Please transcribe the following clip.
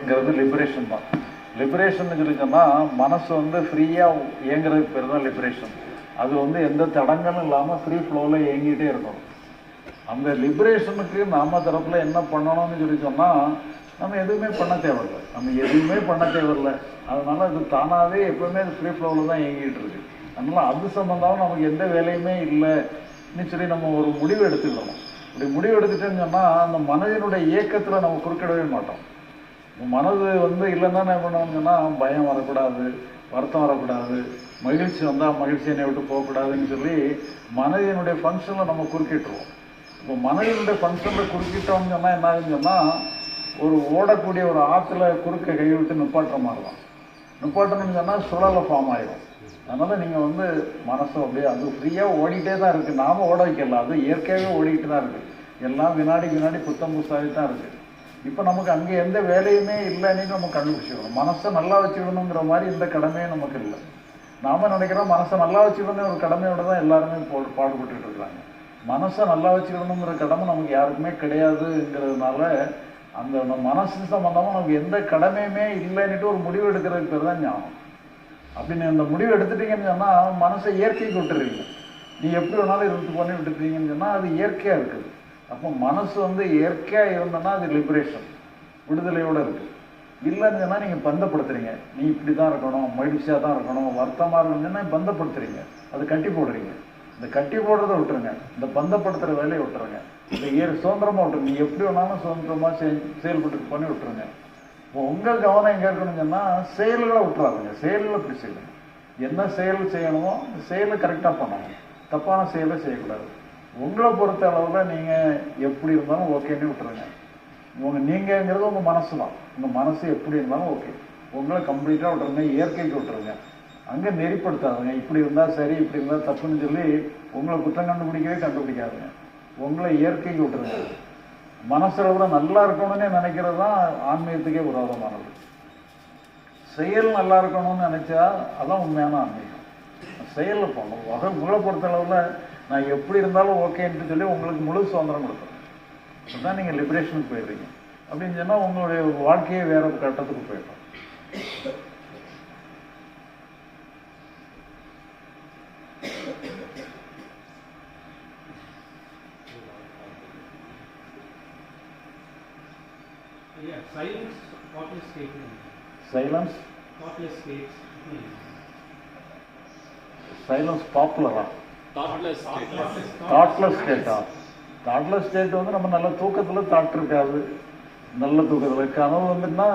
ஸ்டேட்ங்கிறது liberation தான். Liberation சொல்லிச்சோன்னா மனசு வந்து ஃப்ரீயாக இயங்குறதுக்கு பேர் தான் லிபரேஷன். அது வந்து எந்த தடங்களும் இல்லாமல் ஃப்ரீ ஃப்ளோவில் இயங்கிட்டே இருக்கணும். அந்த லிபரேஷனுக்கு நாம தரப்பில் என்ன பண்ணணும்னு சொல்லி சொன்னால் நம்ம எதுவுமே பண்ண தேவையில்லை. அதனால அது தானாகவே எப்பவுமே அது ஃப்ரீ ஃப்ளோவில் தான் இயங்கிட்டு இருக்கு. அதனால அது சம்பந்தமாக நமக்கு எந்த வேலையுமே இல்லைன்னு சொல்லி நம்ம ஒரு முடிவு எடுத்துக்கணும். அப்படி முடிவு எடுத்துட்டேன்னு சொன்னால் அந்த மனதினுடைய இயக்கத்தில் நம்ம குறுக்கிடவே மாட்டோம். மனது வந்து இல்லைன்னா என்ன பண்ணணும்னு சொன்னால் பயம் வரக்கூடாது, வருத்தம் வரக்கூடாது, மகிழ்ச்சி வந்தால் மகிழ்ச்சி என்னை விட்டு போகக்கூடாதுன்னு சொல்லி மனதினுடைய ஃபங்க்ஷனில் நம்ம குறுக்கிட்டுருவோம். இப்போ மனதினுடைய ஃபங்க்ஷனில் குறுக்கிட்டோம்னு சொன்னால் என்ன ஆகுதுன்னு சொன்னால் ஒரு ஓடக்கூடிய ஒரு ஆற்றுல குறுக்க கை விட்டு நிப்பாட்டுற மாதிரி தான். நிப்பாட்டணும்னு சொன்னால் சுழலை ஃபார்ம் ஆகிடும். அதனால் நீங்கள் வந்து மனசை அப்படியே அது ஃப்ரீயாக ஓடிக்கிட்டே தான் இருக்குது. நாம் ஓட வைக்கல, அது இயற்கையாகவே ஓடிக்கிட்டு தான் இருக்குது. எல்லாம் வினாடிக்கு வினாடி புத்தம் புதுசாகி தான் இருக்குது. இப்போ நமக்கு அங்கே எந்த வேலையுமே இல்லைன்னு நம்ம கண்டுபிடிச்சிக்கணும். மனசை நல்லா வச்சுக்கணுங்கிற மாதிரி எந்த கடமையும் நமக்கு இல்லை. நாம் நினைக்கிறோம் மனசை நல்லா வச்சுக்கணுங்கிற ஒரு கடமையோடு தான் எல்லாருமே பாடுபட்டு இருக்கிறாங்க. மனசை நல்லா வச்சுக்கணுங்கிற கடமை நமக்கு யாருக்குமே கிடையாதுங்கிறதுனால அந்த மனசு சம்பந்தமாக நமக்கு எந்த கடமையுமே இல்லைன்னுட்டு ஒரு முடிவு எடுக்கிறதுக்கு பேர் தான் ஞானம். அப்படின்னு அந்த முடிவு எடுத்துட்டீங்கன்னு சொன்னால் மனசை இயற்கைக்கு விட்டுறீங்க. நீ எப்படி வேணாலும் இருந்து பண்ணி விட்டுட்டீங்கன்னு சொன்னால் அது இயற்கையாக இருக்குது. அப்போ மனசு வந்து இயற்கையாக இருந்தோன்னா அது லிபரேஷன், விடுதலையோடு இருக்குது. இல்லைன்னு சொன்னால் நீங்கள் பந்தப்படுத்துறீங்க. நீ இப்படி தான் இருக்கணும், மகிழ்ச்சியாக தான் இருக்கணும், வருத்தமாக இருக்கணும்னா பந்தப்படுத்துறீங்க, அது கட்டி போடுறீங்க. இந்த கட்டி போடுறதை விட்டுருங்க, இந்த பந்தப்படுத்துகிற வேலையை விட்டுருங்க. இந்த சுதந்திரமாக விட்டுருங்க. நீ எப்படி வேணாலும் சுதந்திரமாக செயல்பட்டு பண்ணி விட்டுருங்க. இப்போ உங்கள் கவனம் எங்கே இருக்கணும்னு சொன்னால் செயல்களை விட்டுறாதுங்க. செயல்களை இப்படி செய்யணும். என்ன செயல் செய்யணுமோ அந்த செயலை கரெக்டாக பண்ணணும். தப்பான செயலை செய்யக்கூடாது. உங்களை பொறுத்த அளவில் நீங்கள் எப்படி இருந்தாலும் ஓகேன்னு விட்டுருங்க. நீங்கள்ங்கிறது உங்கள் மனசு தான். உங்கள் மனசு எப்படி இருந்தாலும் ஓகே. உங்களை கம்ப்ளீட்டாக விட்டுருங்க, இயற்கைக்கு விட்டுருங்க. அங்கே நெறிப்படுத்தாதுங்க. இப்படி இருந்தால் சரி, இப்படி இருந்தால் தப்புன்னு சொல்லி உங்களை குற்றம் கண்டுபிடிக்காதுங்க. உங்களை இயற்கைக்கு விட்டுருங்க. மனசளவில் நல்லா இருக்கணும்னு நினைக்கிறது தான் ஆன்மீகத்துக்கே விரோதமானது. செயல் நல்லா இருக்கணும்னு நினச்சா அதான் உண்மையான ஆன்மீகம். செயலில் போகணும். உங்களை பொறுத்தளவில் நான் எப்படி இருந்தாலும் ஓகேன்ட்டு சொல்லி உங்களுக்கு முழு சுதந்திரம் கொடுக்குறேன். அதுதான் நீங்கள் லிபரேஷனுக்கு போயிடுறீங்க. அப்படின்னு சொன்னால் உங்களுடைய வாழ்க்கையே வேற ஒரு கட்டத்துக்கு போயிடும். Yeah, silence, thoughtless state. Silence? Thoughtless states. Silence popular-ஆ? Thoughtless state. Thoughtless state-ஆ? Thoughtless state வந்து நம்ம நல்ல தூக்கத்தில் தாட் இருக்காது. நல்ல தூக்கத்தில் கனவு வந்துட்டுனா